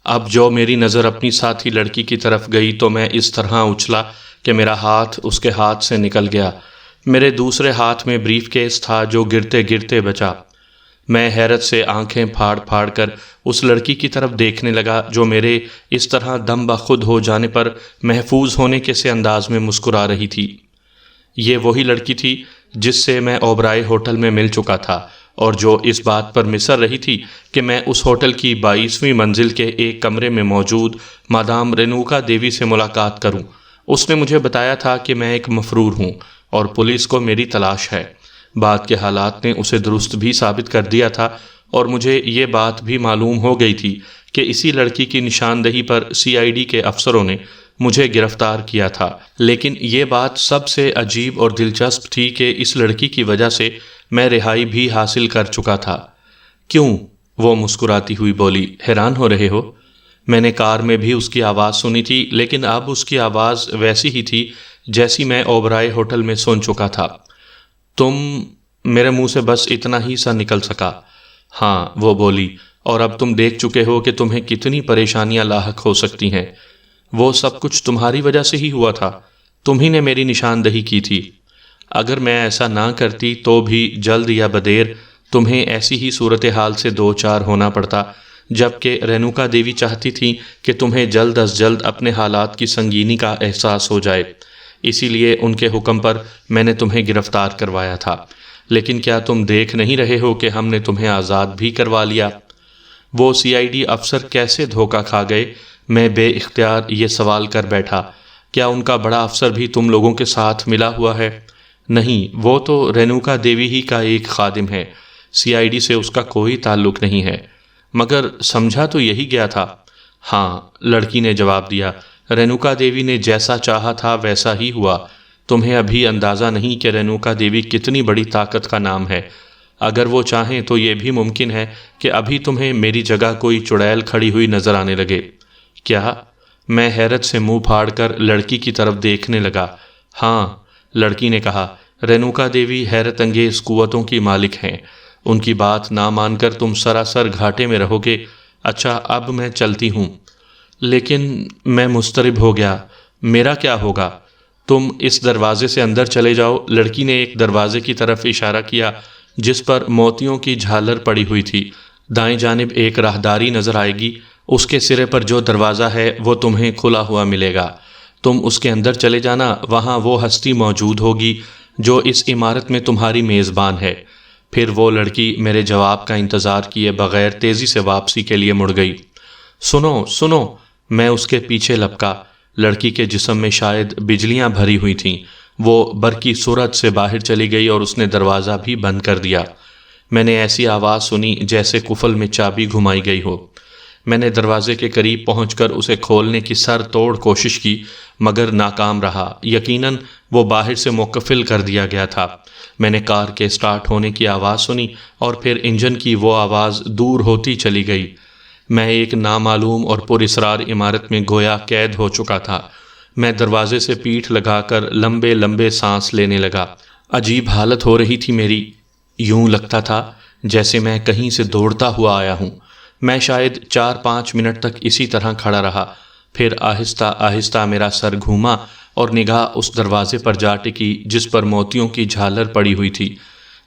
اب جو میری نظر اپنی ساتھی لڑکی کی طرف گئی تو میں اس طرح اچھلا کہ میرا ہاتھ اس کے ہاتھ سے نکل گیا۔ میرے دوسرے ہاتھ میں بریف کیس تھا جو گرتے گرتے بچا۔ میں حیرت سے آنکھیں پھاڑ پھاڑ کر اس لڑکی کی طرف دیکھنے لگا جو میرے اس طرح دم بخود ہو جانے پر محفوظ ہونے کے سے انداز میں مسکرا رہی تھی۔ یہ وہی لڑکی تھی جس سے میں اوبرائے ہوٹل میں مل چکا تھا اور جو اس بات پر مصر رہی تھی کہ میں اس ہوٹل کی 22ویں منزل کے ایک کمرے میں موجود مادام رینوکا دیوی سے ملاقات کروں۔ اس نے مجھے بتایا تھا کہ میں ایک مفرور ہوں اور پولیس کو میری تلاش ہے۔ بعد کے حالات نے اسے درست بھی ثابت کر دیا تھا اور مجھے یہ بات بھی معلوم ہو گئی تھی کہ اسی لڑکی کی نشاندہی پر CID کے افسروں نے مجھے گرفتار کیا تھا۔ لیکن یہ بات سب سے عجیب اور دلچسپ تھی کہ اس لڑکی کی وجہ سے میں رہائی بھی حاصل کر چکا تھا۔ کیوں؟ وہ مسکراتی ہوئی بولی۔ حیران ہو رہے ہو؟ میں نے کار میں بھی اس کی آواز سنی تھی، لیکن اب اس کی آواز ویسی ہی تھی جیسی میں اوبرائے ہوٹل میں سن چکا تھا۔ تم؟ میرے منہ سے بس اتنا ہی سا نکل سکا۔ ہاں، وہ بولی، اور اب تم دیکھ چکے ہو کہ تمہیں کتنی پریشانیاں لاحق ہو سکتی ہیں۔ وہ سب کچھ تمہاری وجہ سے ہی ہوا تھا، تم ہی نے میری نشاندہی کی تھی۔ اگر میں ایسا نہ کرتی تو بھی جلد یا بدیر تمہیں ایسی ہی صورتحال سے دو چار ہونا پڑتا، جبکہ رینوکا دیوی چاہتی تھیں کہ تمہیں جلد از جلد اپنے حالات کی سنگینی کا احساس ہو جائے، اسی لیے ان کے حکم پر میں نے تمہیں گرفتار کروایا تھا۔ لیکن کیا تم دیکھ نہیں رہے ہو کہ ہم نے تمہیں آزاد بھی کروا لیا؟ وہ CID افسر کیسے دھوکہ کھا گئے؟ میں بے اختیار یہ سوال کر بیٹھا۔ کیا ان کا بڑا افسر بھی تم لوگوں کے ساتھ ملا ہوا ہے؟ نہیں، وہ تو رینوکا دیوی ہی کا ایک خادم ہے، CID سے اس کا کوئی تعلق نہیں ہے۔ مگر سمجھا تو یہی گیا تھا۔ ہاں، لڑکی نے جواب دیا، رینوکا دیوی نے جیسا چاہا تھا ویسا ہی ہوا۔ تمہیں ابھی اندازہ نہیں کہ رینوکا دیوی کتنی بڑی طاقت کا نام ہے۔ اگر وہ چاہیں تو یہ بھی ممکن ہے کہ ابھی تمہیں میری جگہ کوئی چڑیل کھڑی ہوئی نظر آنے لگے۔ کیا؟ میں حیرت سے منہ پھاڑ کر لڑکی کی طرف دیکھنے لگا۔ ہاں، لڑکی نے کہا، رینوکا دیوی حیرت انگیز قوتوں کی مالک ہیں، ان کی بات نہ مان کر تم سراسر گھاٹے میں رہو گے۔ اچھا، اب میں چلتی ہوں۔ لیکن میں مضطرب ہو گیا، میرا کیا ہوگا؟ تم اس دروازے سے اندر چلے جاؤ۔ لڑکی نے ایک دروازے کی طرف اشارہ کیا جس پر موتیوں کی جھالر پڑی ہوئی تھی۔ دائیں جانب ایک راہداری نظر آئے گی، اس کے سرے پر جو دروازہ ہے وہ تمہیں کھلا ہوا ملے گا۔ تم اس کے اندر چلے جانا، وہاں وہ ہستی موجود ہوگی جو اس عمارت میں تمہاری میزبان ہے۔ پھر وہ لڑکی میرے جواب کا انتظار کیے بغیر تیزی سے واپسی کے لیے مڑ گئی۔ سنو سنو، میں اس کے پیچھے لپکا۔ لڑکی کے جسم میں شاید بجلیاں بھری ہوئی تھیں۔ وہ برقی سرعت سے باہر چلی گئی اور اس نے دروازہ بھی بند کر دیا۔ میں نے ایسی آواز سنی جیسے قفل میں چابی گھمائی گئی ہو۔ میں نے دروازے کے قریب پہنچ کر اسے کھولنے کی سر توڑ کوشش کی، مگر ناکام رہا۔ یقیناً وہ باہر سے مقفل کر دیا گیا تھا۔ میں نے کار کے سٹارٹ ہونے کی آواز سنی اور پھر انجن کی وہ آواز دور ہوتی چلی گئی۔ میں ایک نامعلوم اور پراسرار عمارت میں گویا قید ہو چکا تھا۔ میں دروازے سے پیٹھ لگا کر لمبے لمبے سانس لینے لگا۔ عجیب حالت ہو رہی تھی میری، یوں لگتا تھا جیسے میں کہیں سے دوڑتا ہوا آیا ہوں۔ میں شاید 4-5 منٹ تک اسی طرح کھڑا رہا، پھر آہستہ آہستہ میرا سر گھوما اور نگاہ اس دروازے پر جا ٹکی جس پر موتیوں کی جھالر پڑی ہوئی تھی۔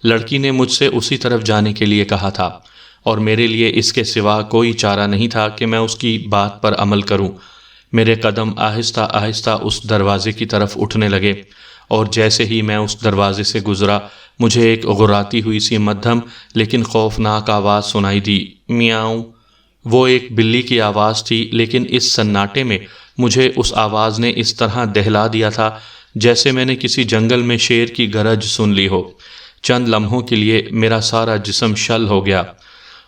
لڑکی نے مجھ سے اسی طرف جانے کے لیے کہا تھا اور میرے لیے اس کے سوا کوئی چارہ نہیں تھا کہ میں اس کی بات پر عمل کروں۔ میرے قدم آہستہ آہستہ اس دروازے کی طرف اٹھنے لگے اور جیسے ہی میں اس دروازے سے گزرا مجھے ایک غراتی ہوئی سی مدھم لیکن خوفناک آواز سنائی دی، میاؤں۔ وہ ایک بلی کی آواز تھی، لیکن اس سناٹے میں مجھے اس آواز نے اس طرح دہلا دیا تھا جیسے میں نے کسی جنگل میں شیر کی گرج سن لی ہو۔ چند لمحوں کے لیے میرا سارا جسم شل ہو گیا۔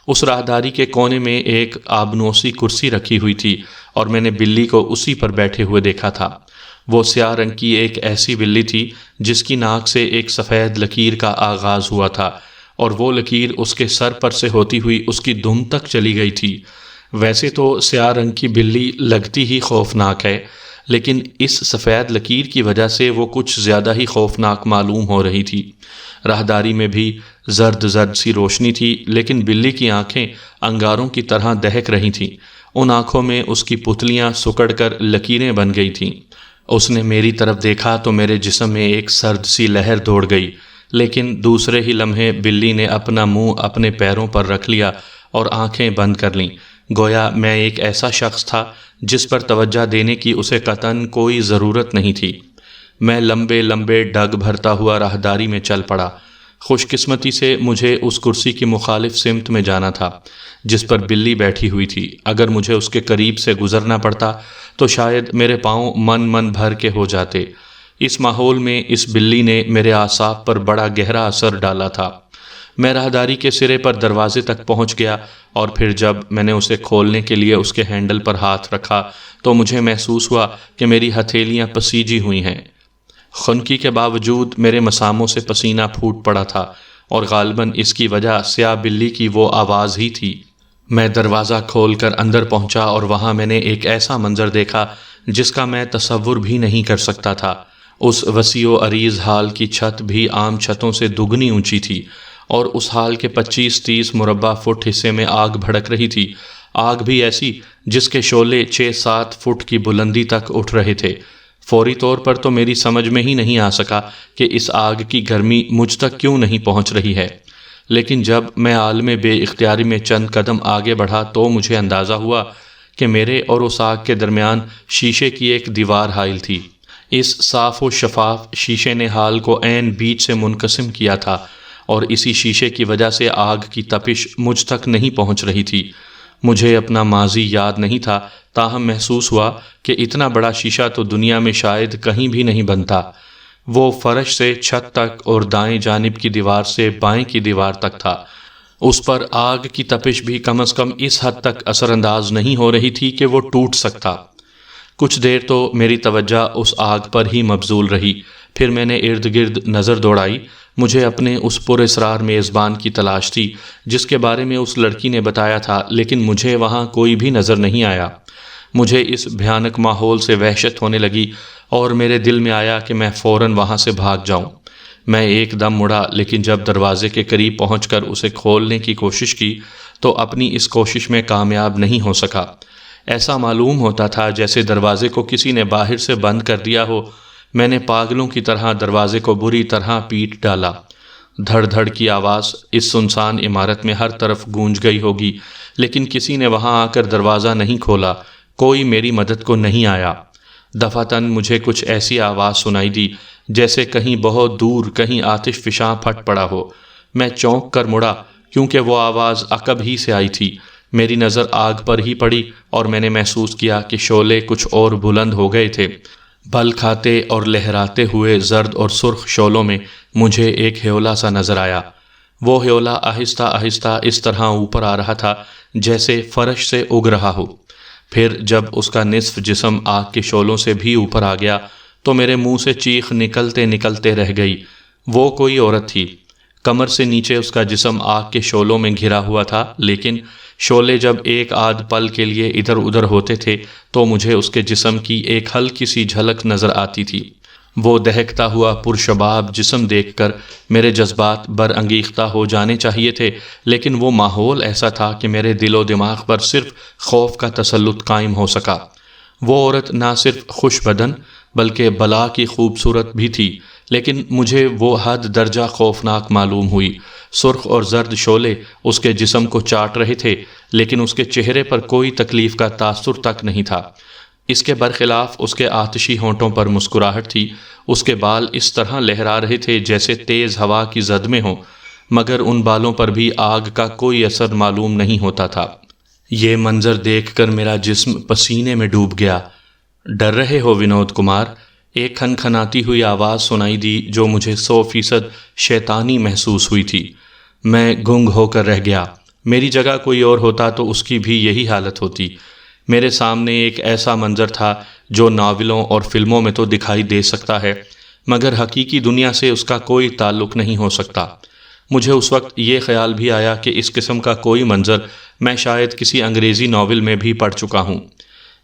اس راہداری کے کونے میں ایک آبنوسی کرسی رکھی ہوئی تھی اور میں نے بلی کو اسی پر بیٹھے ہوئے دیکھا تھا۔ وہ سیاہ رنگ کی ایک ایسی بلی تھی جس کی ناک سے ایک سفید لکیر کا آغاز ہوا تھا اور وہ لکیر اس کے سر پر سے ہوتی ہوئی اس کی دم تک چلی گئی تھی۔ ویسے تو سیاہ رنگ کی بلی لگتی ہی خوفناک ہے، لیکن اس سفید لکیر کی وجہ سے وہ کچھ زیادہ ہی خوفناک معلوم ہو رہی تھی۔ راہداری میں بھی زرد زرد سی روشنی تھی، لیکن بلی کی آنکھیں انگاروں کی طرح دہک رہی تھیں۔ ان آنکھوں میں اس کی پتلیاں سکڑ کر لکیریں بن گئی تھیں۔ اس نے میری طرف دیکھا تو میرے جسم میں ایک سرد سی لہر دوڑ گئی، لیکن دوسرے ہی لمحے بلی نے اپنا منہ اپنے پیروں پر رکھ لیا اور آنکھیں بند کر لیں، گویا میں ایک ایسا شخص تھا جس پر توجہ دینے کی اسے قطعاً کوئی ضرورت نہیں تھی۔ میں لمبے لمبے ڈگ بھرتا ہوا راہداری میں چل پڑا۔ خوش قسمتی سے مجھے اس کرسی کی مخالف سمت میں جانا تھا جس پر بلی بیٹھی ہوئی تھی۔ اگر مجھے اس کے قریب سے گزرنا پڑتا تو شاید میرے پاؤں من بھر کے ہو جاتے۔ اس ماحول میں اس بلی نے میرے اعصاب پر بڑا گہرا اثر ڈالا تھا۔ میں راہداری کے سرے پر دروازے تک پہنچ گیا، اور پھر جب میں نے اسے کھولنے کے لیے اس کے ہینڈل پر ہاتھ رکھا تو مجھے محسوس ہوا کہ میری ہتھیلیاں پسیجی ہوئی ہیں۔ خنکی کے باوجود میرے مساموں سے پسینہ پھوٹ پڑا تھا، اور غالباً اس کی وجہ سیاہ بلی کی وہ آواز ہی تھی۔ میں دروازہ کھول کر اندر پہنچا اور وہاں میں نے ایک ایسا منظر دیکھا جس کا میں تصور بھی نہیں کر سکتا تھا۔ اس وسیع و عریض ہال کی چھت بھی عام چھتوں سے دگنی اونچی تھی، اور اس ہال کے 25-30 مربع فٹ حصے میں آگ بھڑک رہی تھی۔ آگ بھی ایسی جس کے شعلے 6-7 فٹ کی بلندی تک اٹھ رہے تھے۔ فوری طور پر تو میری سمجھ میں ہی نہیں آ سکا کہ اس آگ کی گرمی مجھ تک کیوں نہیں پہنچ رہی ہے، لیکن جب میں عالم بے اختیاری میں چند قدم آگے بڑھا تو مجھے اندازہ ہوا کہ میرے اور اس آگ کے درمیان شیشے کی ایک دیوار حائل تھی۔ اس صاف و شفاف شیشے نے حال کو عین بیچ سے منقسم کیا تھا، اور اسی شیشے کی وجہ سے آگ کی تپش مجھ تک نہیں پہنچ رہی تھی۔ مجھے اپنا ماضی یاد نہیں تھا، تاہم محسوس ہوا کہ اتنا بڑا شیشہ تو دنیا میں شاید کہیں بھی نہیں بنتا۔ وہ فرش سے چھت تک اور دائیں جانب کی دیوار سے بائیں کی دیوار تک تھا۔ اس پر آگ کی تپش بھی کم از کم اس حد تک اثر انداز نہیں ہو رہی تھی کہ وہ ٹوٹ سکتا۔ کچھ دیر تو میری توجہ اس آگ پر ہی مبذول رہی، پھر میں نے ارد گرد نظر دوڑائی۔ مجھے اپنے اس پر اسرار میزبان کی تلاش تھی جس کے بارے میں اس لڑکی نے بتایا تھا، لیکن مجھے وہاں کوئی بھی نظر نہیں آیا۔ مجھے اس بھیانک ماحول سے وحشت ہونے لگی، اور میرے دل میں آیا کہ میں فوراً وہاں سے بھاگ جاؤں۔ میں ایک دم مڑا، لیکن جب دروازے کے قریب پہنچ کر اسے کھولنے کی کوشش کی تو اپنی اس کوشش میں کامیاب نہیں ہو سکا۔ ایسا معلوم ہوتا تھا جیسے دروازے کو کسی نے باہر سے بند کر دیا ہو۔ میں نے پاگلوں کی طرح دروازے کو بری طرح پیٹ ڈالا۔ دھڑ دھڑ کی آواز اس سنسان عمارت میں ہر طرف گونج گئی ہوگی، لیکن کسی نے وہاں آ کر دروازہ نہیں کھولا، کوئی میری مدد کو نہیں آیا۔ دفعتاً مجھے کچھ ایسی آواز سنائی دی جیسے کہیں بہت دور کہیں آتش فشاں پھٹ پڑا ہو۔ میں چونک کر مڑا کیونکہ وہ آواز عقب ہی سے آئی تھی۔ میری نظر آگ پر ہی پڑی اور میں نے محسوس کیا کہ شعلے کچھ اور بلند ہو گئے تھے۔ بل کھاتے اور لہراتے ہوئے زرد اور سرخ شعلوں میں مجھے ایک ہیولا سا نظر آیا۔ وہ ہیولا آہستہ آہستہ اس طرح اوپر آ رہا تھا جیسے فرش سے اگ رہا ہو۔ پھر جب اس کا نصف جسم آگ کے شعلوں سے بھی اوپر آ گیا تو میرے منہ سے چیخ نکلتے نکلتے رہ گئی۔ وہ کوئی عورت تھی۔ کمر سے نیچے اس کا جسم آگ کے شعلوں میں گھرا ہوا تھا، لیکن شعلے جب ایک آدھ پل کے لیے ادھر ادھر ہوتے تھے تو مجھے اس کے جسم کی ایک ہلکی سی جھلک نظر آتی تھی۔ وہ دہکتا ہوا پرشباب جسم دیکھ کر میرے جذبات برانگیختہ ہو جانے چاہیے تھے، لیکن وہ ماحول ایسا تھا کہ میرے دل و دماغ پر صرف خوف کا تسلط قائم ہو سکا۔ وہ عورت نہ صرف خوش بدن بلکہ بلا کی خوبصورت بھی تھی، لیکن مجھے وہ حد درجہ خوفناک معلوم ہوئی۔ سرخ اور زرد شعلے اس کے جسم کو چاٹ رہے تھے، لیکن اس کے چہرے پر کوئی تکلیف کا تاثر تک نہیں تھا۔ اس کے برخلاف اس کے آتشی ہونٹوں پر مسکراہٹ تھی۔ اس کے بال اس طرح لہرا رہے تھے جیسے تیز ہوا کی زد میں ہوں، مگر ان بالوں پر بھی آگ کا کوئی اثر معلوم نہیں ہوتا تھا۔ یہ منظر دیکھ کر میرا جسم پسینے میں ڈوب گیا۔ ڈر رہے ہو ونود کمار؟ ایک کھنکھناتی ہوئی آواز سنائی دی جو مجھے 100% شیطانی محسوس ہوئی تھی۔ میں گنگ ہو کر رہ گیا۔ میری جگہ کوئی اور ہوتا تو اس کی بھی یہی حالت ہوتی۔ میرے سامنے ایک ایسا منظر تھا جو ناولوں اور فلموں میں تو دکھائی دے سکتا ہے، مگر حقیقی دنیا سے اس کا کوئی تعلق نہیں ہو سکتا۔ مجھے اس وقت یہ خیال بھی آیا کہ اس قسم کا کوئی منظر میں شاید کسی انگریزی ناول میں بھی پڑھ چکا ہوں۔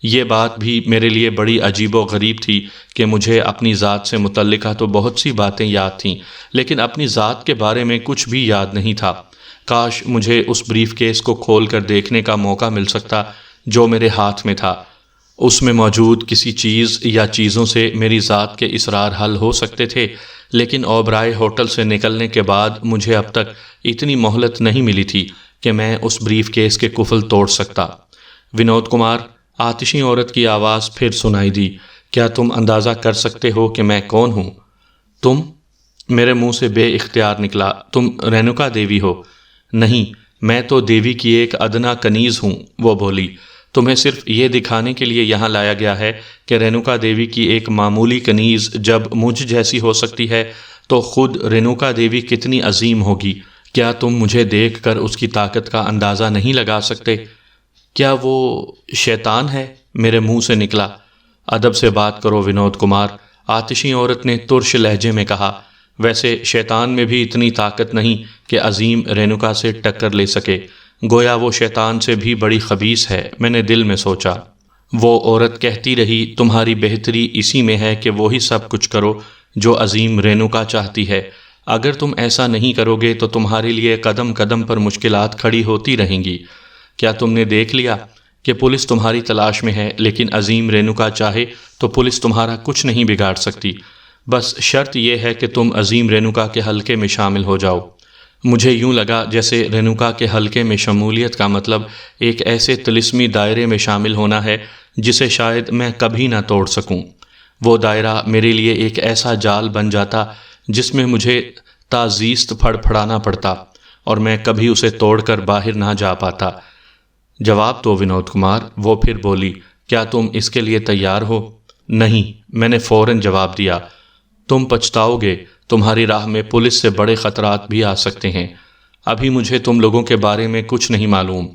یہ بات بھی میرے لیے بڑی عجیب و غریب تھی کہ مجھے اپنی ذات سے متعلقہ تو بہت سی باتیں یاد تھیں، لیکن اپنی ذات کے بارے میں کچھ بھی یاد نہیں تھا۔ کاش مجھے اس بریف کیس کو کھول کر دیکھنے کا موقع مل سکتا جو میرے ہاتھ میں تھا۔ اس میں موجود کسی چیز یا چیزوں سے میری ذات کے اسرار حل ہو سکتے تھے، لیکن اوبرائے ہوٹل سے نکلنے کے بعد مجھے اب تک اتنی مہلت نہیں ملی تھی کہ میں اس بریف کیس کے قفل توڑ سکتا۔ ونود کمار، آتشی عورت کی آواز پھر سنائی دی۔ کیا تم اندازہ کر سکتے ہو کہ میں کون ہوں؟ تم؟ میرے منہ سے بے اختیار نکلا، تم رینوکا دیوی ہو؟ نہیں، میں تو دیوی کی ایک ادنا کنیز ہوں، وہ بولی۔ تمہیں صرف یہ دکھانے کے لیے یہاں لایا گیا ہے کہ رینوکا دیوی کی ایک معمولی کنیز جب مجھ جیسی ہو سکتی ہے تو خود رینوکا دیوی کتنی عظیم ہوگی۔ کیا تم مجھے دیکھ کر اس کی طاقت کا اندازہ نہیں لگا سکتے؟ کیا وہ شیطان ہے؟ میرے منہ سے نکلا۔ ادب سے بات کرو ونود کمار، آتشی عورت نے ترش لہجے میں کہا۔ ویسے شیطان میں بھی اتنی طاقت نہیں کہ عظیم رینوکا سے ٹکر لے سکے، گویا وہ شیطان سے بھی بڑی خبیث ہے، میں نے دل میں سوچا۔ وہ عورت کہتی رہی، تمہاری بہتری اسی میں ہے کہ وہی سب کچھ کرو جو عظیم رینوکا چاہتی ہے۔ اگر تم ایسا نہیں کرو گے تو تمہارے لیے قدم قدم پر مشکلات کھڑی ہوتی رہیں گی۔ کیا تم نے دیکھ لیا کہ پولیس تمہاری تلاش میں ہے، لیکن عظیم رینوکا چاہے تو پولیس تمہارا کچھ نہیں بگاڑ سکتی۔ بس شرط یہ ہے کہ تم عظیم رینوکا کے حلقے میں شامل ہو جاؤ۔ مجھے یوں لگا جیسے رینوکا کے حلقے میں شمولیت کا مطلب ایک ایسے طلسمی دائرے میں شامل ہونا ہے جسے شاید میں کبھی نہ توڑ سکوں۔ وہ دائرہ میرے لیے ایک ایسا جال بن جاتا جس میں مجھے تازیست پھڑ پھڑانا پڑتا اور میں کبھی اسے توڑ کر باہر نہ جا پاتا۔ جواب دو ونود کمار، وہ پھر بولی۔ کیا تم اس کے لیے تیار ہو؟ نہیں، میں نے فوراً جواب دیا۔ تم پچھتاؤ گے، تمہاری راہ میں پولیس سے بڑے خطرات بھی آ سکتے ہیں۔ ابھی مجھے تم لوگوں کے بارے میں کچھ نہیں معلوم۔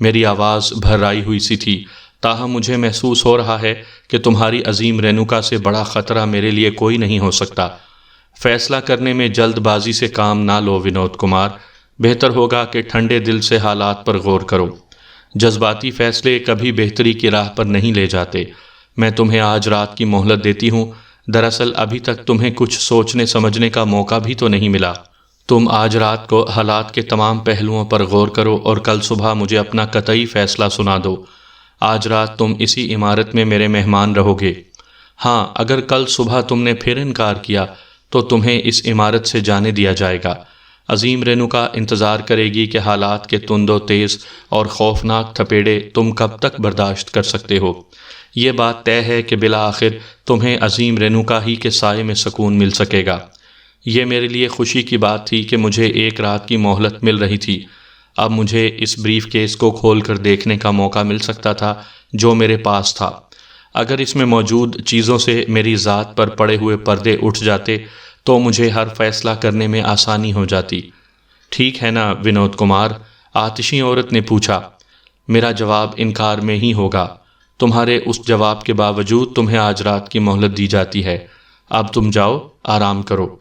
میری آواز بھرائی ہوئی سی تھی، تاہم مجھے محسوس ہو رہا ہے کہ تمہاری عظیم رینوکا سے بڑا خطرہ میرے لیے کوئی نہیں ہو سکتا۔ فیصلہ کرنے میں جلد بازی سے کام نہ لو ونود کمار، بہتر ہوگا کہ ٹھنڈے دل سے حالات پر غور کرو۔ جذباتی فیصلے کبھی بہتری کی راہ پر نہیں لے جاتے۔ میں تمہیں آج رات کی مہلت دیتی ہوں، دراصل ابھی تک تمہیں کچھ سوچنے سمجھنے کا موقع بھی تو نہیں ملا۔ تم آج رات کو حالات کے تمام پہلوؤں پر غور کرو اور کل صبح مجھے اپنا قطعی فیصلہ سنا دو۔ آج رات تم اسی عمارت میں میرے مہمان رہو گے۔ ہاں، اگر کل صبح تم نے پھر انکار کیا تو تمہیں اس عمارت سے جانے دیا جائے گا۔ عظیم رینوکا انتظار کرے گی کہ حالات کے تند و تیز اور خوفناک تھپیڑے تم کب تک برداشت کر سکتے ہو۔ یہ بات طے ہے کہ بالآخر تمہیں عظیم رینوکا ہی کے سائے میں سکون مل سکے گا۔ یہ میرے لیے خوشی کی بات تھی کہ مجھے ایک رات کی مہلت مل رہی تھی۔ اب مجھے اس بریف کیس کو کھول کر دیکھنے کا موقع مل سکتا تھا جو میرے پاس تھا۔ اگر اس میں موجود چیزوں سے میری ذات پر پڑے ہوئے پردے اٹھ جاتے تو مجھے ہر فیصلہ کرنے میں آسانی ہو جاتی۔ ٹھیک ہے نا ونود کمار؟ آتشی عورت نے پوچھا۔ میرا جواب انکار میں ہی ہوگا۔ تمہارے اس جواب کے باوجود تمہیں آج رات کی مہلت دی جاتی ہے۔ اب تم جاؤ، آرام کرو۔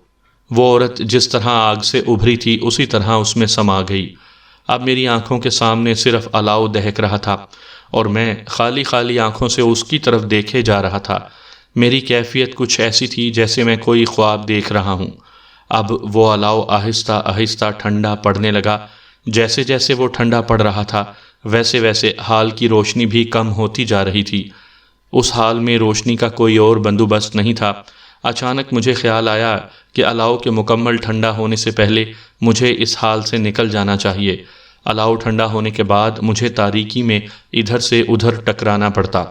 وہ عورت جس طرح آگ سے ابھری تھی اسی طرح اس میں سما گئی۔ اب میری آنکھوں کے سامنے صرف الاؤ دہک رہا تھا اور میں خالی خالی آنکھوں سے اس کی طرف دیکھے جا رہا تھا۔ میری کیفیت کچھ ایسی تھی جیسے میں کوئی خواب دیکھ رہا ہوں۔ اب وہ الاؤ آہستہ آہستہ ٹھنڈا پڑنے لگا۔ جیسے جیسے وہ ٹھنڈا پڑ رہا تھا ویسے ویسے حال کی روشنی بھی کم ہوتی جا رہی تھی۔ اس حال میں روشنی کا کوئی اور بندوبست نہیں تھا۔ اچانک مجھے خیال آیا کہ الاؤ کے مکمل ٹھنڈا ہونے سے پہلے مجھے اس حال سے نکل جانا چاہیے۔ الاؤ ٹھنڈا ہونے کے بعد مجھے تاریکی میں ادھر سے ادھر ٹکرانا پڑتا۔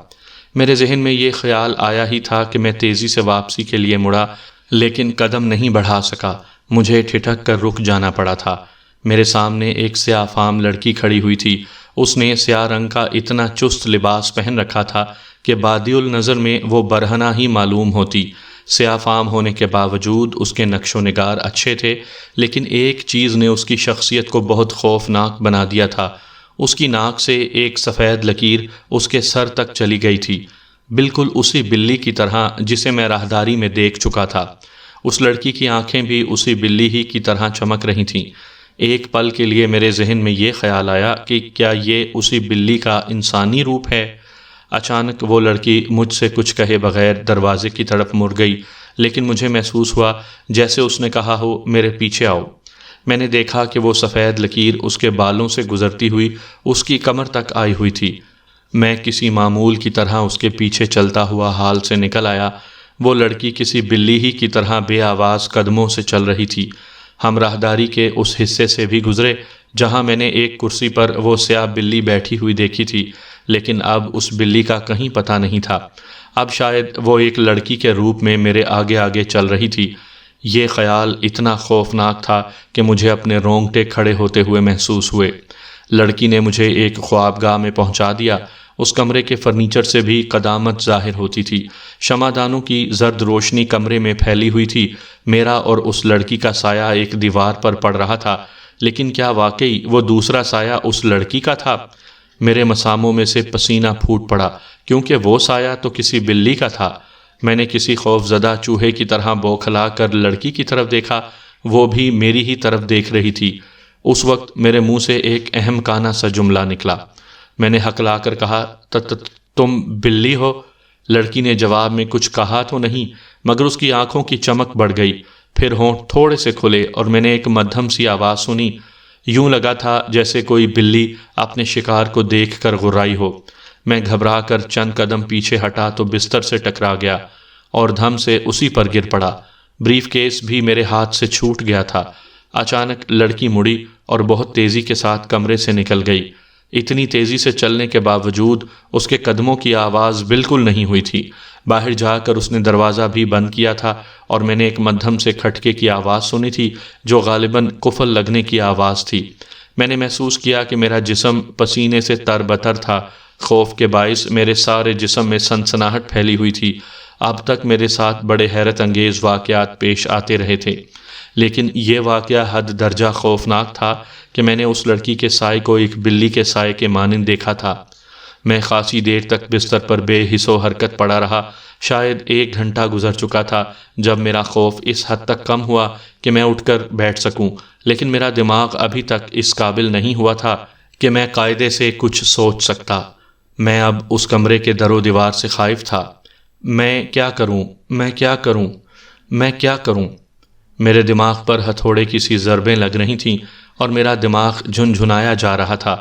میرے ذہن میں یہ خیال آیا ہی تھا کہ میں تیزی سے واپسی کے لیے مڑا، لیکن قدم نہیں بڑھا سکا۔ مجھے ٹھٹک کر رک جانا پڑا تھا۔ میرے سامنے ایک سیاہ فام لڑکی کھڑی ہوئی تھی۔ اس نے سیاہ رنگ کا اتنا چست لباس پہن رکھا تھا کہ بادی النظر میں وہ برہنہ ہی معلوم ہوتی۔ سیاہ فام ہونے کے باوجود اس کے نقش و نگار اچھے تھے، لیکن ایک چیز نے اس کی شخصیت کو بہت خوفناک بنا دیا تھا۔ اس کی ناک سے ایک سفید لکیر اس کے سر تک چلی گئی تھی، بالکل اسی بلی کی طرح جسے میں راہداری میں دیکھ چکا تھا۔ اس لڑکی کی آنکھیں بھی اسی بلی ہی کی طرح چمک رہی تھیں۔ ایک پل کے لیے میرے ذہن میں یہ خیال آیا کہ کیا یہ اسی بلی کا انسانی روپ ہے؟ اچانک وہ لڑکی مجھ سے کچھ کہے بغیر دروازے کی طرف مڑ گئی، لیکن مجھے محسوس ہوا جیسے اس نے کہا ہو میرے پیچھے آؤ۔ میں نے دیکھا کہ وہ سفید لکیر اس کے بالوں سے گزرتی ہوئی اس کی کمر تک آئی ہوئی تھی۔ میں کسی معمول کی طرح اس کے پیچھے چلتا ہوا ہال سے نکل آیا۔ وہ لڑکی کسی بلی ہی کی طرح بے آواز قدموں سے چل رہی تھی۔ ہم راہداری کے اس حصے سے بھی گزرے جہاں میں نے ایک کرسی پر وہ سیاہ بلی بیٹھی ہوئی دیکھی تھی، لیکن اب اس بلی کا کہیں پتہ نہیں تھا۔ اب شاید وہ ایک لڑکی کے روپ میں میرے آگے آگے چل رہی تھی۔ یہ خیال اتنا خوفناک تھا کہ مجھے اپنے رونگٹے کھڑے ہوتے ہوئے محسوس ہوئے۔ لڑکی نے مجھے ایک خوابگاہ میں پہنچا دیا۔ اس کمرے کے فرنیچر سے بھی قدامت ظاہر ہوتی تھی۔ شمعدانوں کی زرد روشنی کمرے میں پھیلی ہوئی تھی۔ میرا اور اس لڑکی کا سایہ ایک دیوار پر پڑ رہا تھا، لیکن کیا واقعی وہ دوسرا سایہ اس لڑکی کا تھا؟ میرے مساموں میں سے پسینہ پھوٹ پڑا، کیونکہ وہ سایہ تو کسی بلی کا تھا۔ میں نے کسی خوف زدہ چوہے کی طرح بوکھلا کر لڑکی کی طرف دیکھا، وہ بھی میری ہی طرف دیکھ رہی تھی۔ اس وقت میرے منہ سے ایک اہم کانہ سا جملہ نکلا۔ میں نے ہکلا کر کہا، تم بلی ہو؟ لڑکی نے جواب میں کچھ کہا تو نہیں، مگر اس کی آنکھوں کی چمک بڑھ گئی، پھر ہونٹ تھوڑے سے کھلے اور میں نے ایک مدھم سی آواز سنی۔ یوں لگا تھا جیسے کوئی بلی اپنے شکار کو دیکھ کر غرائی ہو۔ میں گھبرا کر چند قدم پیچھے ہٹا تو بستر سے ٹکرا گیا اور دھم سے اسی پر گر پڑا۔ بریف کیس بھی میرے ہاتھ سے چھوٹ گیا تھا۔ اچانک لڑکی مڑی اور بہت تیزی کے ساتھ کمرے سے نکل گئی۔ اتنی تیزی سے چلنے کے باوجود اس کے قدموں کی آواز بالکل نہیں ہوئی تھی۔ باہر جا کر اس نے دروازہ بھی بند کیا تھا اور میں نے ایک مدھم سے کھٹکے کی آواز سنی تھی جو غالباً قفل لگنے کی آواز تھی۔ میں نے محسوس کیا کہ میرا جسم پسینے سے تر بتر تھا۔ خوف کے باعث میرے سارے جسم میں سنسناہٹ پھیلی ہوئی تھی۔ اب تک میرے ساتھ بڑے حیرت انگیز واقعات پیش آتے رہے تھے، لیکن یہ واقعہ حد درجہ خوفناک تھا کہ میں نے اس لڑکی کے سائے کو ایک بلی کے سائے کے مانند دیکھا تھا۔ میں خاصی دیر تک بستر پر بے حس و حرکت پڑا رہا۔ شاید 1 گھنٹہ گزر چکا تھا جب میرا خوف اس حد تک کم ہوا کہ میں اٹھ کر بیٹھ سکوں، لیکن میرا دماغ ابھی تک اس قابل نہیں ہوا تھا کہ میں قاعدے سے کچھ سوچ سکتا۔ میں اب اس کمرے کے در و دیوار سے خائف تھا۔ میں کیا کروں؟ میں کیا کروں؟ میں کیا کروں؟ میرے دماغ پر ہتھوڑے کی سی ضربیں لگ رہی تھیں اور میرا دماغ جھنجھنایا جا رہا تھا۔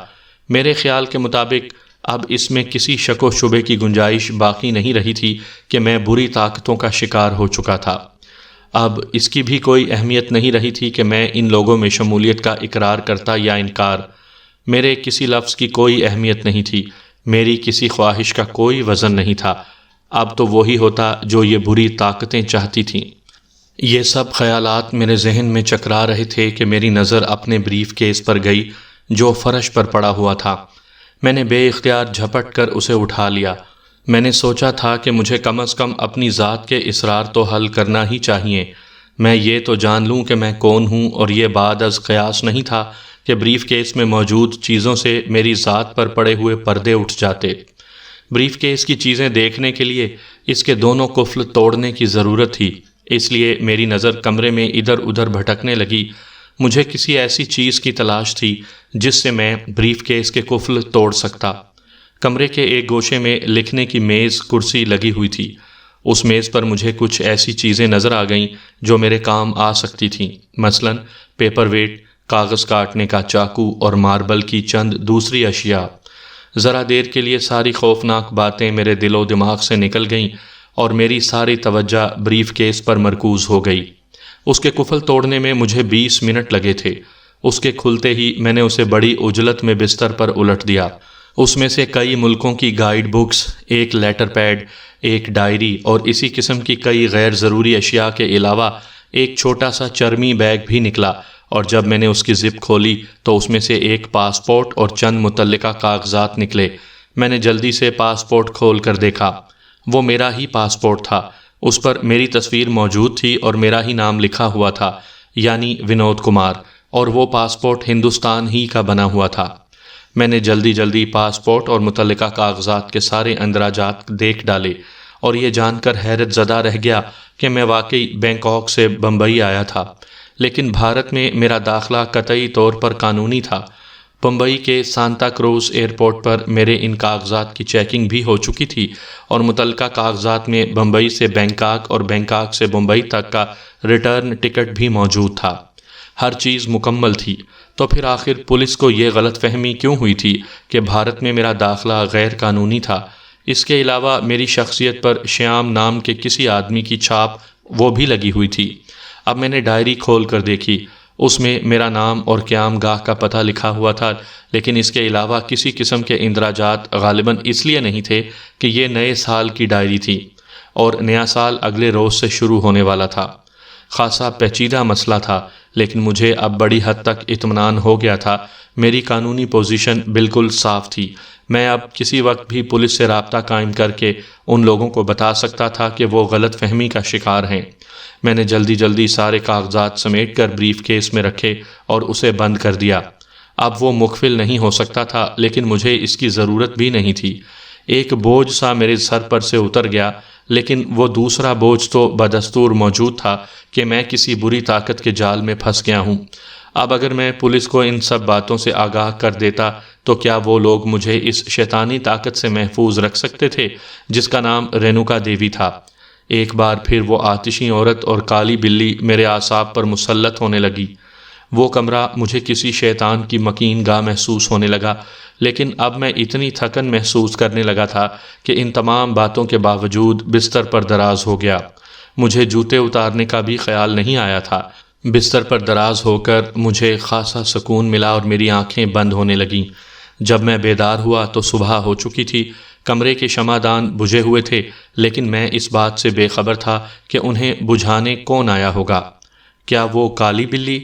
میرے خیال کے مطابق اب اس میں کسی شک و شبے کی گنجائش باقی نہیں رہی تھی کہ میں بری طاقتوں کا شکار ہو چکا تھا۔ اب اس کی بھی کوئی اہمیت نہیں رہی تھی کہ میں ان لوگوں میں شمولیت کا اقرار کرتا یا انکار۔ میرے کسی لفظ کی کوئی اہمیت نہیں تھی، میری کسی خواہش کا کوئی وزن نہیں تھا۔ اب تو وہی ہوتا جو یہ بری طاقتیں چاہتی تھیں۔ یہ سب خیالات میرے ذہن میں چکرا رہے تھے کہ میری نظر اپنے بریف کیس پر گئی جو فرش پر پڑا ہوا تھا۔ میں نے بے اختیار جھپٹ کر اسے اٹھا لیا۔ میں نے سوچا تھا کہ مجھے کم از کم اپنی ذات کے اسرار تو حل کرنا ہی چاہیے۔ میں یہ تو جان لوں کہ میں کون ہوں، اور یہ بعد از قیاس نہیں تھا کہ بریف کیس میں موجود چیزوں سے میری ذات پر پڑے ہوئے پردے اٹھ جاتے۔ بریف کیس کی چیزیں دیکھنے کے لیے اس کے دونوں قفل توڑنے کی ضرورت تھی، اس لیے میری نظر کمرے میں ادھر ادھر بھٹکنے لگی۔ مجھے کسی ایسی چیز کی تلاش تھی جس سے میں بریف کیس کے قفل توڑ سکتا۔ کمرے کے ایک گوشے میں لکھنے کی میز کرسی لگی ہوئی تھی۔ اس میز پر مجھے کچھ ایسی چیزیں نظر آ گئیں جو میرے کام آ سکتی تھیں، مثلاً پیپر ویٹ، کاغذ کاٹنے کا چاقو اور ماربل کی چند دوسری اشیاء۔ ذرا دیر کے لیے ساری خوفناک باتیں میرے دل و دماغ سے نکل گئیں اور میری ساری توجہ بریف کیس پر مرکوز ہو گئی۔ اس کے قفل توڑنے میں مجھے 20 منٹ لگے تھے۔ اس کے کھلتے ہی میں نے اسے بڑی عجلت میں بستر پر الٹ دیا۔ اس میں سے کئی ملکوں کی گائیڈ بکس، ایک لیٹر پیڈ، ایک ڈائری اور اسی قسم کی کئی غیر ضروری اشیاء کے علاوہ ایک چھوٹا سا چرمی بیگ بھی نکلا، اور جب میں نے اس کی زپ کھولی تو اس میں سے ایک پاسپورٹ اور چند متعلقہ کاغذات نکلے۔ میں نے جلدی سے پاسپورٹ کھول کر دیکھا۔ وہ میرا ہی پاسپورٹ تھا۔ اس پر میری تصویر موجود تھی اور میرا ہی نام لکھا ہوا تھا، یعنی ونود کمار، اور وہ پاسپورٹ ہندوستان ہی کا بنا ہوا تھا۔ میں نے جلدی پاسپورٹ اور متعلقہ کاغذات کے سارے اندراجات دیکھ ڈالے اور یہ جان کر حیرت زدہ رہ گیا کہ میں واقعی بینکاک سے بمبئی آیا تھا، لیکن بھارت میں میرا داخلہ قطعی طور پر قانونی تھا۔ بمبئی کے سانتا کروز ایئرپورٹ پر میرے ان کاغذات کی چیکنگ بھی ہو چکی تھی اور متعلقہ کاغذات میں بمبئی سے بینکاک اور بینکاک سے بمبئی تک کا ریٹرن ٹکٹ بھی موجود تھا۔ ہر چیز مکمل تھی، تو پھر آخر پولیس کو یہ غلط فہمی کیوں ہوئی تھی کہ بھارت میں میرا داخلہ غیر قانونی تھا؟ اس کے علاوہ میری شخصیت پر شیام نام کے کسی آدمی کی چھاپ وہ بھی لگی ہوئی تھی۔ اب میں نے ڈائری کھول کر دیکھی، اس میں میرا نام اور قیام گاہ کا پتہ لکھا ہوا تھا، لیکن اس کے علاوہ کسی قسم کے اندراجات غالباً اس لیے نہیں تھے کہ یہ نئے سال کی ڈائری تھی اور نیا سال اگلے روز سے شروع ہونے والا تھا۔ خاصا پیچیدہ مسئلہ تھا، لیکن مجھے اب بڑی حد تک اطمینان ہو گیا تھا۔ میری قانونی پوزیشن بالکل صاف تھی۔ میں اب کسی وقت بھی پولیس سے رابطہ قائم کر کے ان لوگوں کو بتا سکتا تھا کہ وہ غلط فہمی کا شکار ہیں۔ میں نے جلدی سارے کاغذات سمیٹ کر بریف کیس میں رکھے اور اسے بند کر دیا۔ اب وہ مخفل نہیں ہو سکتا تھا، لیکن مجھے اس کی ضرورت بھی نہیں تھی۔ ایک بوجھ سا میرے سر پر سے اتر گیا، لیکن وہ دوسرا بوجھ تو بدستور موجود تھا کہ میں کسی بری طاقت کے جال میں پھنس گیا ہوں۔ اب اگر میں پولیس کو ان سب باتوں سے آگاہ کر دیتا تو کیا وہ لوگ مجھے اس شیطانی طاقت سے محفوظ رکھ سکتے تھے جس کا نام رینوکا دیوی تھا؟ ایک بار پھر وہ آتشی عورت اور کالی بلی میرے اعصاب پر مسلط ہونے لگی۔ وہ کمرہ مجھے کسی شیطان کی مکین گاہ محسوس ہونے لگا، لیکن اب میں اتنی تھکن محسوس کرنے لگا تھا کہ ان تمام باتوں کے باوجود بستر پر دراز ہو گیا۔ مجھے جوتے اتارنے کا بھی خیال نہیں آیا تھا۔ بستر پر دراز ہو کر مجھے خاصا سکون ملا اور میری آنکھیں بند ہونے لگیں۔ جب میں بیدار ہوا تو صبح ہو چکی تھی۔ کمرے کے شمعدان بجھے ہوئے تھے، لیکن میں اس بات سے بے خبر تھا کہ انہیں بجھانے کون آیا ہوگا۔ کیا وہ کالی بلی؟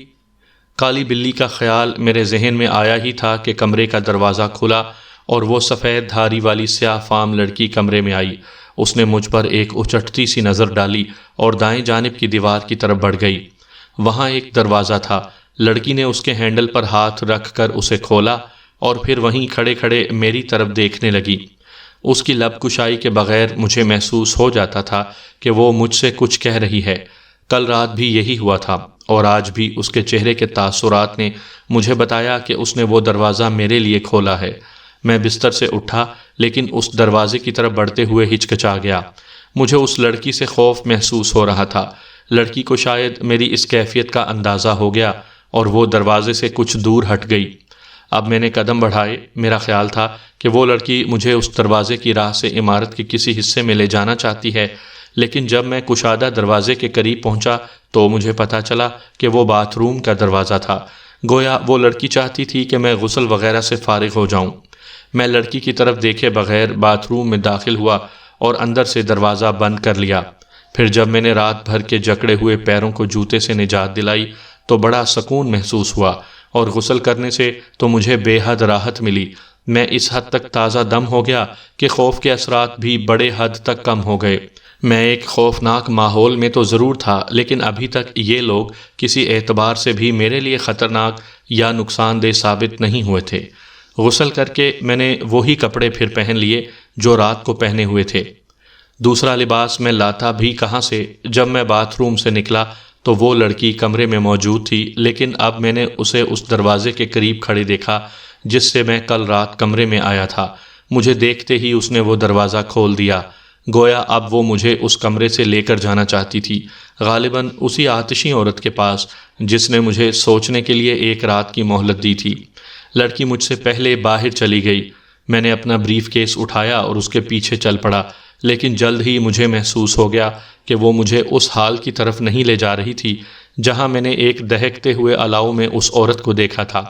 کالی بلی کا خیال میرے ذہن میں آیا ہی تھا کہ کمرے کا دروازہ کھلا اور وہ سفید دھاری والی سیاہ فام لڑکی کمرے میں آئی۔ اس نے مجھ پر ایک اچٹتی سی نظر ڈالی اور دائیں جانب کی دیوار کی طرف بڑھ گئی۔ وہاں ایک دروازہ تھا۔ لڑکی نے اس کے ہینڈل پر ہاتھ رکھ کر اسے کھولا اور پھر وہیں کھڑے کھڑے میری طرف دیکھنے لگی۔ اس کی لب کشائی کے بغیر مجھے محسوس ہو جاتا تھا کہ وہ مجھ سے کچھ کہہ رہی ہے۔ کل رات بھی یہی ہوا تھا اور آج بھی اس کے چہرے کے تاثرات نے مجھے بتایا کہ اس نے وہ دروازہ میرے لیے کھولا ہے۔ میں بستر سے اٹھا، لیکن اس دروازے کی طرف بڑھتے ہوئے ہچکچا گیا۔ مجھے اس لڑکی سے خوف محسوس ہو رہا تھا۔ لڑکی کو شاید میری اس کیفیت کا اندازہ ہو گیا اور وہ دروازے سے کچھ دور ہٹ گئی۔ اب میں نے قدم بڑھائے۔ میرا خیال تھا کہ وہ لڑکی مجھے اس دروازے کی راہ سے عمارت کے کسی حصے میں لے جانا چاہتی ہے، لیکن جب میں کشادہ دروازے کے قریب پہنچا تو مجھے پتہ چلا کہ وہ باتھ روم کا دروازہ تھا۔ گویا وہ لڑکی چاہتی تھی کہ میں غسل وغیرہ سے فارغ ہو جاؤں۔ میں لڑکی کی طرف دیکھے بغیر باتھ روم میں داخل ہوا اور اندر سے دروازہ بند کر لیا۔ پھر جب میں نے رات بھر کے جکڑے ہوئے پیروں کو جوتے سے نجات دلائی تو بڑا سکون محسوس ہوا، اور غسل کرنے سے تو مجھے بے حد راحت ملی۔ میں اس حد تک تازہ دم ہو گیا کہ خوف کے اثرات بھی بڑے حد تک کم ہو گئے۔ میں ایک خوفناک ماحول میں تو ضرور تھا، لیکن ابھی تک یہ لوگ کسی اعتبار سے بھی میرے لیے خطرناک یا نقصان دہ ثابت نہیں ہوئے تھے۔ غسل کر کے میں نے وہی کپڑے پھر پہن لیے جو رات کو پہنے ہوئے تھے۔ دوسرا لباس میں لاتا بھی کہاں سے؟ جب میں باتھ روم سے نکلا تو وہ لڑکی کمرے میں موجود تھی، لیکن اب میں نے اسے اس دروازے کے قریب کھڑے دیکھا جس سے میں کل رات کمرے میں آیا تھا۔ مجھے دیکھتے ہی اس نے وہ دروازہ کھول دیا، گویا اب وہ مجھے اس کمرے سے لے کر جانا چاہتی تھی، غالباً اسی آتشی عورت کے پاس جس نے مجھے سوچنے کے لیے ایک رات کی مہلت دی تھی۔ لڑکی مجھ سے پہلے باہر چلی گئی۔ میں نے اپنا بریف کیس اٹھایا اور اس کے پیچھے چل پڑا، لیکن جلد ہی مجھے محسوس ہو گیا کہ وہ مجھے اس حال کی طرف نہیں لے جا رہی تھی جہاں میں نے ایک دہکتے ہوئے الاؤ میں اس عورت کو دیکھا تھا۔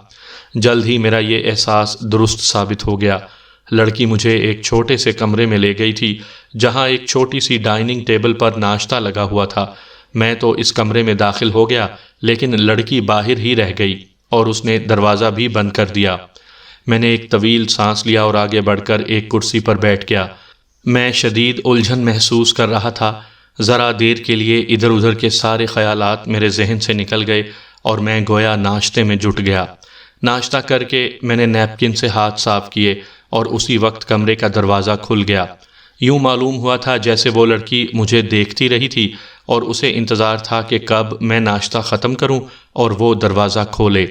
جلد ہی میرا یہ احساس درست ثابت ہو گیا۔ لڑکی مجھے ایک چھوٹے سے کمرے میں لے گئی تھی جہاں ایک چھوٹی سی ڈائننگ ٹیبل پر ناشتہ لگا ہوا تھا۔ میں تو اس کمرے میں داخل ہو گیا، لیکن لڑکی باہر ہی رہ گئی اور اس نے دروازہ بھی بند کر دیا۔ میں نے ایک طویل سانس لیا اور آگے بڑھ کر ایک کرسی پر بیٹھ گیا۔ میں شدید الجھن محسوس کر رہا تھا۔ ذرا دیر کے لیے ادھر ادھر کے سارے خیالات میرے ذہن سے نکل گئے اور میں گویا ناشتے میں جٹ گیا۔ ناشتہ کر کے میں نے نیپکن سے ہاتھ صاف کیے اور اسی وقت کمرے کا دروازہ کھل گیا۔ یوں معلوم ہوا تھا جیسے وہ لڑکی مجھے دیکھتی رہی تھی اور اسے انتظار تھا کہ کب میں ناشتہ ختم کروں اور وہ دروازہ کھولے۔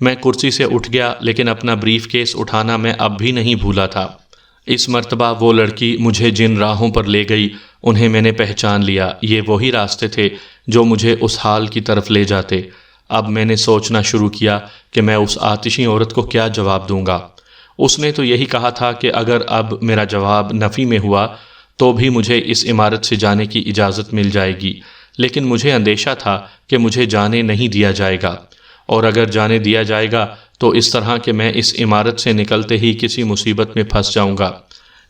میں کرسی سے اٹھ گیا، لیکن اپنا بریف کیس اٹھانا میں اب بھی نہیں بھولا تھا۔ اس مرتبہ وہ لڑکی مجھے جن راہوں پر لے گئی انہیں میں نے پہچان لیا۔ یہ وہی راستے تھے جو مجھے اس حال کی طرف لے جاتے۔ اب میں نے سوچنا شروع کیا کہ میں اس آتشی عورت کو کیا جواب دوں گا۔ اس نے تو یہی کہا تھا کہ اگر اب میرا جواب نفی میں ہوا تو بھی مجھے اس عمارت سے جانے کی اجازت مل جائے گی، لیکن مجھے اندیشہ تھا کہ مجھے جانے نہیں دیا جائے گا، اور اگر جانے دیا جائے گا تو اس طرح کہ میں اس عمارت سے نکلتے ہی کسی مصیبت میں پھنس جاؤں گا۔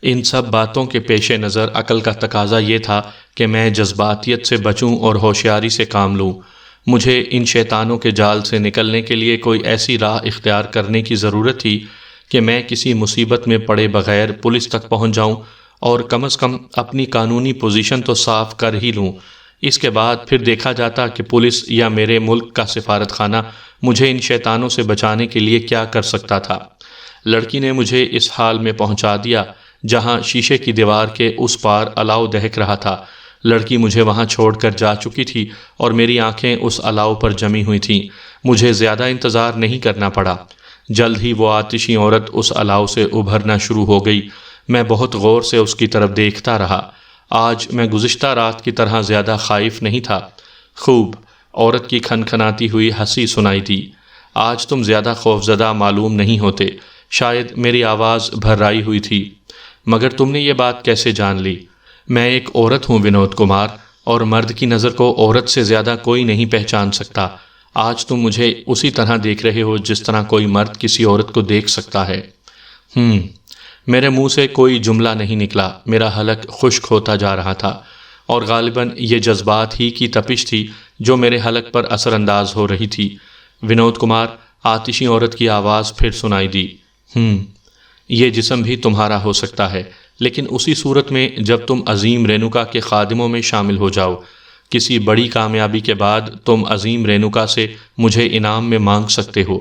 ان سب باتوں کے پیش نظر عقل کا تقاضا یہ تھا کہ میں جذباتیت سے بچوں اور ہوشیاری سے کام لوں۔ مجھے ان شیطانوں کے جال سے نکلنے کے لیے کوئی ایسی راہ اختیار کرنے کی ضرورت تھی کہ میں کسی مصیبت میں پڑے بغیر پولیس تک پہنچ جاؤں اور کم از کم اپنی قانونی پوزیشن تو صاف کر ہی لوں۔ اس کے بعد پھر دیکھا جاتا کہ پولیس یا میرے ملک کا سفارت خانہ مجھے ان شیطانوں سے بچانے کے لیے کیا کر سکتا تھا۔ لڑکی نے مجھے اس حال میں پہنچا دیا جہاں شیشے کی دیوار کے اس پار الاؤ دہک رہا تھا۔ لڑکی مجھے وہاں چھوڑ کر جا چکی تھی اور میری آنکھیں اس الاؤ پر جمی ہوئی تھیں۔ مجھے زیادہ انتظار نہیں کرنا پڑا، جلد ہی وہ آتشی عورت اس الاؤ سے ابھرنا شروع ہو گئی۔ میں بہت غور سے اس کی طرف دیکھتا رہا۔ آج میں گزشتہ رات کی طرح زیادہ خائف نہیں تھا۔ خوب، عورت کی کھنکھناتی ہوئی ہنسی سنائی دی۔ آج تم زیادہ خوفزدہ معلوم نہیں ہوتے، شاید میری آواز بھرائی ہوئی تھی، مگر تم نے یہ بات کیسے جان لی؟ میں ایک عورت ہوں ونود کمار، اور مرد کی نظر کو عورت سے زیادہ کوئی نہیں پہچان سکتا۔ آج تم مجھے اسی طرح دیکھ رہے ہو جس طرح کوئی مرد کسی عورت کو دیکھ سکتا ہے۔ میرے منہ سے کوئی جملہ نہیں نکلا۔ میرا حلق خشک ہوتا جا رہا تھا، اور غالباً یہ جذبات ہی کی تپش تھی جو میرے حلق پر اثر انداز ہو رہی تھی۔ ونود کمار، آتشی عورت کی آواز پھر سنائی دی۔ یہ جسم بھی تمہارا ہو سکتا ہے، لیکن اسی صورت میں جب تم عظیم رینوکا کے خادموں میں شامل ہو جاؤ۔ کسی بڑی کامیابی کے بعد تم عظیم رینوکا سے مجھے انعام میں مانگ سکتے ہو۔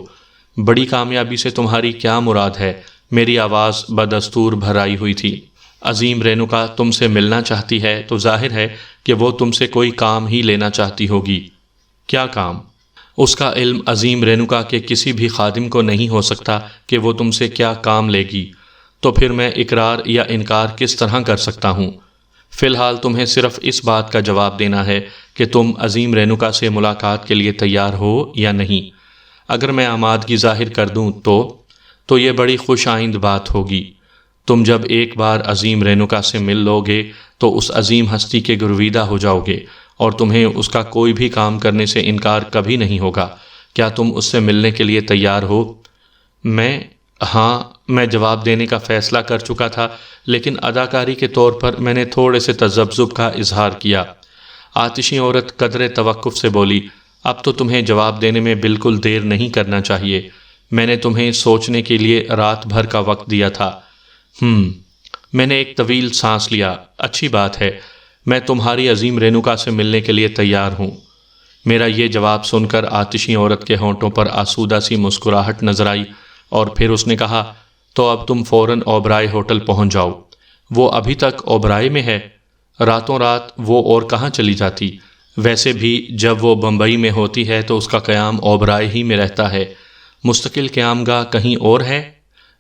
بڑی کامیابی سے تمہاری کیا مراد ہے؟ میری آواز بدستور بھرائی ہوئی تھی۔ عظیم رینوکا تم سے ملنا چاہتی ہے تو ظاہر ہے کہ وہ تم سے کوئی کام ہی لینا چاہتی ہوگی۔ کیا کام؟ اس کا علم عظیم رینوکا کے کسی بھی خادم کو نہیں ہو سکتا کہ وہ تم سے کیا کام لے گی، تو پھر میں اقرار یا انکار کس طرح کر سکتا ہوں؟ فی الحال تمہیں صرف اس بات کا جواب دینا ہے کہ تم عظیم رینوکا سے ملاقات کے لیے تیار ہو یا نہیں۔ اگر میں آمادگی ظاہر کر دوں تو یہ بڑی خوش آئند بات ہوگی۔ تم جب ایک بار عظیم رینوکا سے مل لو گے تو اس عظیم ہستی کے گرویدہ ہو جاؤ گے، اور تمہیں اس کا کوئی بھی کام کرنے سے انکار کبھی نہیں ہوگا۔ کیا تم اس سے ملنے کے لیے تیار ہو؟ میں جواب دینے کا فیصلہ کر چکا تھا، لیکن اداکاری کے طور پر میں نے تھوڑے سے تذبذب کا اظہار کیا۔ آتشی عورت قدرے توقف سے بولی، اب تو تمہیں جواب دینے میں بالکل دیر نہیں کرنا چاہیے۔ میں نے تمہیں سوچنے کے لیے رات بھر کا وقت دیا تھا۔ میں نے ایک طویل سانس لیا۔ اچھی بات ہے، میں تمہاری عظیم رینوکا سے ملنے کے لیے تیار ہوں۔ میرا یہ جواب سن کر آتشی عورت کے ہونٹوں پر آسودہ سی مسکراہٹ نظر آئی، اور پھر اس نے کہا، تو اب تم فوراً اوبرائے ہوٹل پہنچ جاؤ۔ وہ ابھی تک اوبرائے میں ہے؟ راتوں رات وہ اور کہاں چلی جاتی؟ ویسے بھی جب وہ بمبئی میں ہوتی ہے تو اس کا قیام اوبرائے ہی میں رہتا ہے۔ مستقل قیام گاہ کہیں اور ہے؟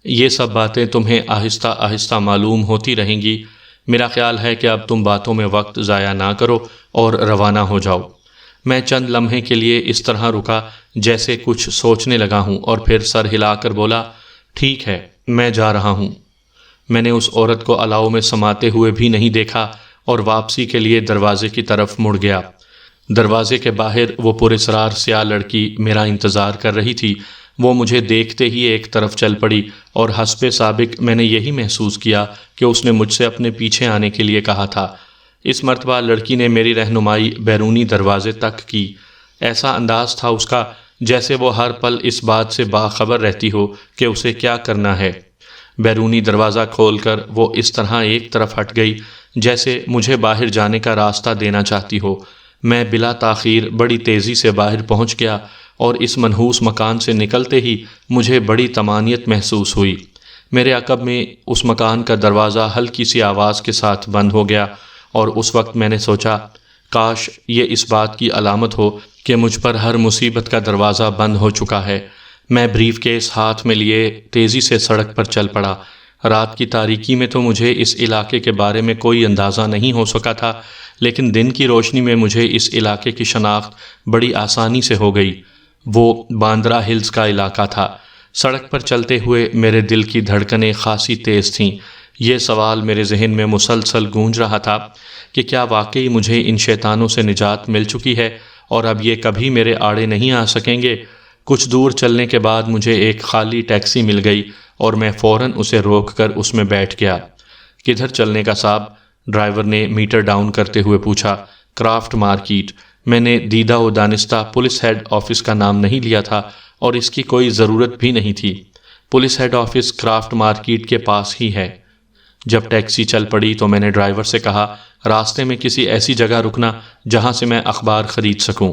یہ سب باتیں تمہیں آہستہ آہستہ معلوم ہوتی رہیں گی۔ میرا خیال ہے کہ اب تم باتوں میں وقت ضائع نہ کرو اور روانہ ہو جاؤ۔ میں چند لمحے کے لیے اس طرح رکا جیسے کچھ سوچنے لگا ہوں، اور پھر سر ہلا کر بولا، ٹھیک ہے، میں جا رہا ہوں۔ میں نے اس عورت کو الاؤ میں سماتے ہوئے بھی نہیں دیکھا اور واپسی کے لیے دروازے کی طرف مڑ گیا۔ دروازے کے باہر وہ پراسرار سیاہ لڑکی میرا انتظار کر رہی تھی۔ وہ مجھے دیکھتے ہی ایک طرف چل پڑی، اور حسب سابق میں نے یہی محسوس کیا کہ اس نے مجھ سے اپنے پیچھے آنے کے لیے کہا تھا۔ اس مرتبہ لڑکی نے میری رہنمائی بیرونی دروازے تک کی۔ ایسا انداز تھا اس کا جیسے وہ ہر پل اس بات سے باخبر رہتی ہو کہ اسے کیا کرنا ہے۔ بیرونی دروازہ کھول کر وہ اس طرح ایک طرف ہٹ گئی جیسے مجھے باہر جانے کا راستہ دینا چاہتی ہو۔ میں بلا تاخیر بڑی تیزی سے باہر پہنچ گیا، اور اس منحوس مکان سے نکلتے ہی مجھے بڑی طمانینت محسوس ہوئی۔ میرے عقب میں اس مکان کا دروازہ ہلکی سی آواز کے ساتھ بند ہو گیا، اور اس وقت میں نے سوچا، کاش یہ اس بات کی علامت ہو کہ مجھ پر ہر مصیبت کا دروازہ بند ہو چکا ہے۔ میں بریف کیس ہاتھ میں لیے تیزی سے سڑک پر چل پڑا۔ رات کی تاریکی میں تو مجھے اس علاقے کے بارے میں کوئی اندازہ نہیں ہو سکا تھا، لیکن دن کی روشنی میں مجھے اس علاقے کی شناخت بڑی آسانی سے ہو گئی۔ وہ باندرا ہلز کا علاقہ تھا۔ سڑک پر چلتے ہوئے میرے دل کی دھڑکنیں خاصی تیز تھیں۔ یہ سوال میرے ذہن میں مسلسل گونج رہا تھا کہ کیا واقعی مجھے ان شیطانوں سے نجات مل چکی ہے اور اب یہ کبھی میرے آڑے نہیں آ سکیں گے؟ کچھ دور چلنے کے بعد مجھے ایک خالی ٹیکسی مل گئی اور میں فوراً اسے روک کر اس میں بیٹھ گیا۔ کدھر چلنے کا صاحب؟ ڈرائیور نے میٹر ڈاؤن کرتے ہوئے پوچھا۔ Craft market. میں نے دیدہ و دانستہ پولیس ہیڈ آفس کا نام نہیں لیا تھا اور اس کی کوئی ضرورت بھی نہیں تھی۔ Police head office craft market کے پاس ہی ہے۔ جب ٹیکسی چل پڑی تو میں نے ڈرائیور سے کہا، راستے میں کسی ایسی جگہ رکنا جہاں سے میں اخبار خرید سکوں۔